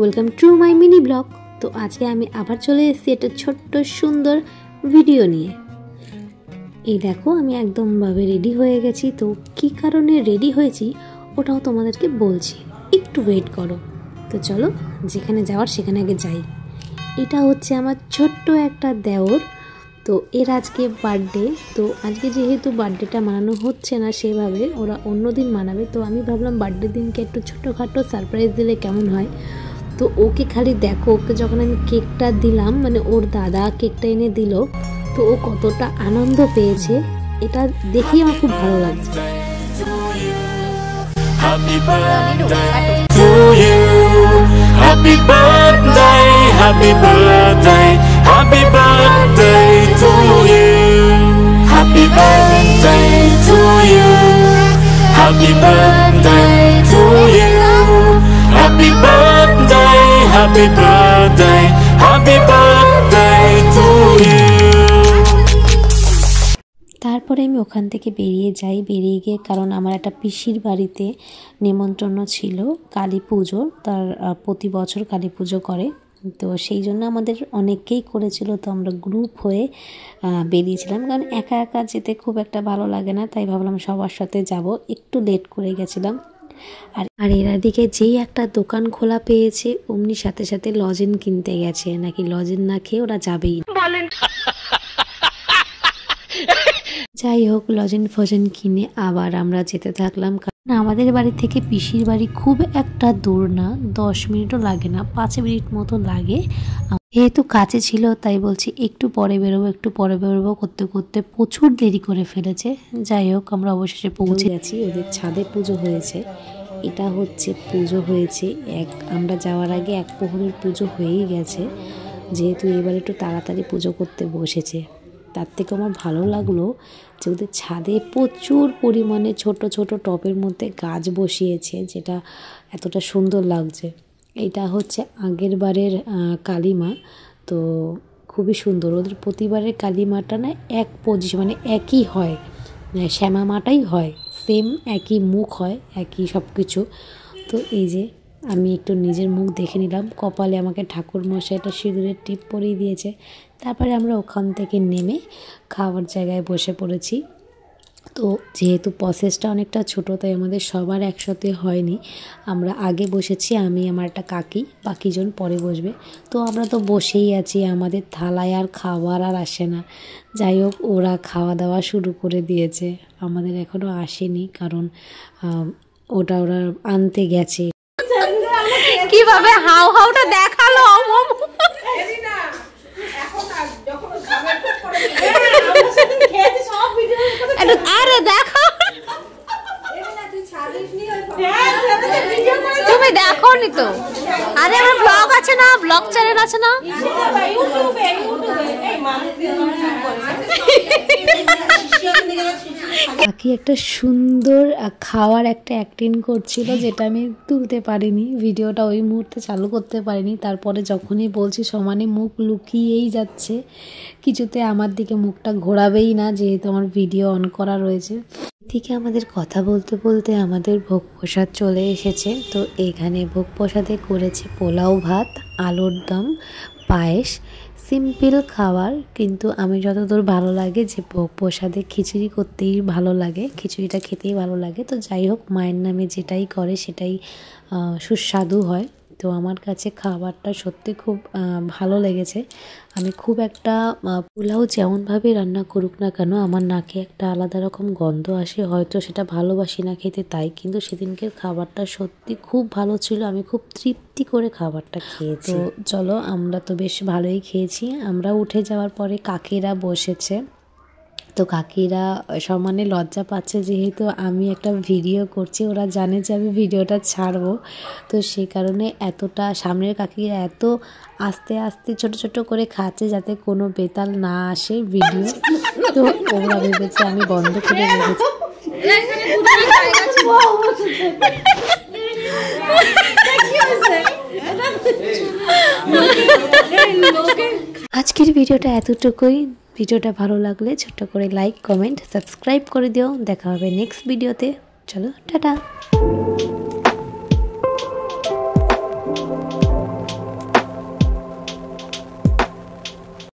Welcome to my mini blog. তো আজকে আমি আবার চলে এসেছি একটা ছোট্ট সুন্দর ভিডিও নিয়ে। এই দেখো আমি একদমভাবে রেডি হয়ে গেছি। তো কী কারণে রেডি হয়েছি ওটাও তোমাদেরকে বলছি, একটু ওয়েট করো। তো চলো যেখানে যাওয়ার সেখানে আগে যাই। এটা হচ্ছে আমার ছোট্ট একটা দেওর। তো এর আজকে বার্থডে। তো আজকে যেহেতু বার্থডেটা মানানো হচ্ছে না সেভাবে, ওরা অন্য দিন মানাবে। তো আমি ভাবলাম বার্থডে দিনকে একটু ছোটোখাটো সারপ্রাইজ দিলে কেমন হয়। তো ওকে খালি দেখো, ওকে যখন আমি কেকটা দিলাম, মানে ওর দাদা কেকটা এনে দিল, তো ও কতটা আনন্দ পেয়েছে এটা দেখেই আমার খুব ভালো লাগছে। Happy birthday to you. Happy birthday, happy birthday, happy birthday to you. Happy birthday to you. Happy birthday to you. Happy birthday, happy birthday, happy birthday to you. তারপরে আমি ওখান থেকে বেরিয়ে যাই। বেরিয়ে গিয়ে, কারণ আমার একটা পিসির বাড়িতে নেমন্তন্ন ছিল কালী পুজো, তার প্রতি বছর কালী পুজো করে। তো সেই জন্য আমাদের অনেককেই করেছিল। তো আমরা গ্রুপ হয়ে বেরিয়েছিলাম, কারণ একা একা যেতে খুব একটা ভালো লাগে না, তাই ভাবলাম সবার সাথে যাব। একটু লেট করে গেছিলাম। আর এরা দিকে যেই একটা দোকান খোলা পেয়েছে অমনি সাথে সাথে লজেন কিনতে গেছে, নাকি লজেন না খেয়ে ওরা যাবেই বলেন। যাই হোক, লজেন ফজেন কিনে আবার আমরা যেতে থাকলাম। কারণ আমাদের বাড়ি থেকে পিসির বাড়ি খুব একটা দূর না, 10 মিনিটও লাগে না, 5 মিনিট মতো লাগে। যেহেতু কাছে ছিল তাই বলছি একটু পরে বেরোবো, একটু পরে বেরোবো করতে করতে প্রচুর দেরি করে ফেলেছে। যাই হোক, আমরা অবশেষে পৌঁছে গেছি। ওদের ছাদে পুজো হয়েছে। এটা হচ্ছে পুজো হয়েছে আমরা যাওয়ার আগে 1 প্রহরের পুজো হয়েই গেছে। যেহেতু এবার একটু তাড়াতাড়ি পুজো করতে বসেছে, তার থেকে আমার ভালো লাগলো যে ওদের ছাদে প্রচুর পরিমাণে ছোট ছোট টবের মধ্যে গাছ বসিয়েছে, যেটা এতটা সুন্দর লাগছে। এটা হচ্ছে আগের বারের কালীমা। তো খুবই সুন্দর। ওদের প্রতিবারের কালীমাটা না এক পজিশন, মানে একই হয়, শ্যামা মাটাই হয়, সেম একই মুখ হয়, একই সব কিছু। তো এই যে আমি একটু নিজের মুখ দেখে নিলাম। কপালে আমাকে ঠাকুর মশাইটা সিঁদুরের টিপ পরিয়ে দিয়েছে। তারপরে আমরা ওখান থেকে নেমে খাওয়ার জায়গায় বসে পড়েছি। তো যেহেতু প্রসেসটা অনেকটা ছোটো, তাই আমাদের সবার একসাথে হয়নি। আমরা আগে বসেছি, আমি আমার একটা কাকি, বাকিজন পরে বসবে। তো আমরা তো বসেই আছি, আমাদের থালায় আর খাবার আর আসে না। যাই হোক, ওরা খাওয়া দাওয়া শুরু করে দিয়েছে, আমাদের এখনও আসেনি, কারণ ওরা আনতে গেছে। কিভাবে হাউ হাউটা দেখালো। আরে দেখো, তুমি দেখো নি তো? আরে আমার ব্লগ আছে না, ব্লগ চ্যানেল আছে না। কাকি একটা সুন্দর খাওয়ার একটা অ্যাক্টিং করছিল, যেটা আমি তুলতে পারিনি, ভিডিওটা ওই মুহূর্তে চালু করতে পারিনি। তারপরে যখনই বলছি সমানে মুখ লুকিয়েই যাচ্ছে, কিছুতে আমার দিকে মুখটা ঘোরাবেই না, যেহেতু আমার ভিডিও অন করা রয়েছে। এদিকে আমাদের কথা বলতে বলতে আমাদের ভোগ প্রসাদ চলে এসেছে। তো এখানে ভোগ প্রসাদে করেছে পোলাও ভাত, আলুর দম, পায়েস, সিম্পল খাবার। কিন্তু আমি যতদূর ভালো লাগে যে ভোগ প্রসাদে খিচুড়ি করতেই ভালো লাগে, খিচুড়িটা খেতেই ভালো লাগে। তো যাই হোক, মায়ের নামে যেটাই করে সেটাই সুস্বাদু হয়। তো আমার কাছে খাবারটা সত্যি খুব ভালো লেগেছে। আমি খুব একটা পোলাও যেমনভাবে রান্না করুক না কেন, আমার নাকে একটা আলাদা রকম গন্ধ আসে, হয়তো সেটা ভালোবাসি না খেতে তাই। কিন্তু সেদিনকের খাবারটা সত্যি খুব ভালো ছিল, আমি খুব তৃপ্তি করে খাবারটা খেয়েছি। তো চলো, আমরা তো বেশ ভালোই খেয়েছি। আমরা উঠে যাওয়ার পরে কাকিরা বসেছে। তো কাকিরা সমানে লজ্জা পাচ্ছে, যেহেতু আমি একটা ভিডিও করছি, ওরা জানে যে আমি ভিডিওটা ছাড়বো। তো সেই কারণে এতটা সামনের কাকিরা এত আস্তে আস্তে ছোট ছোট করে খাচ্ছে যাতে কোনো বেতাল না আসে ভিডিও। তো ওরা ভেবেছে আমি বন্ধ করে রেখেছি। আজকের ভিডিওটা এতটুকুই। ভিডিওটা ভালো লাগলে ছোট্ট করে লাইক, কমেন্ট, সাবস্ক্রাইব করে দিও। দেখা হবে নেক্সট ভিডিওতে। চলো, টাটা।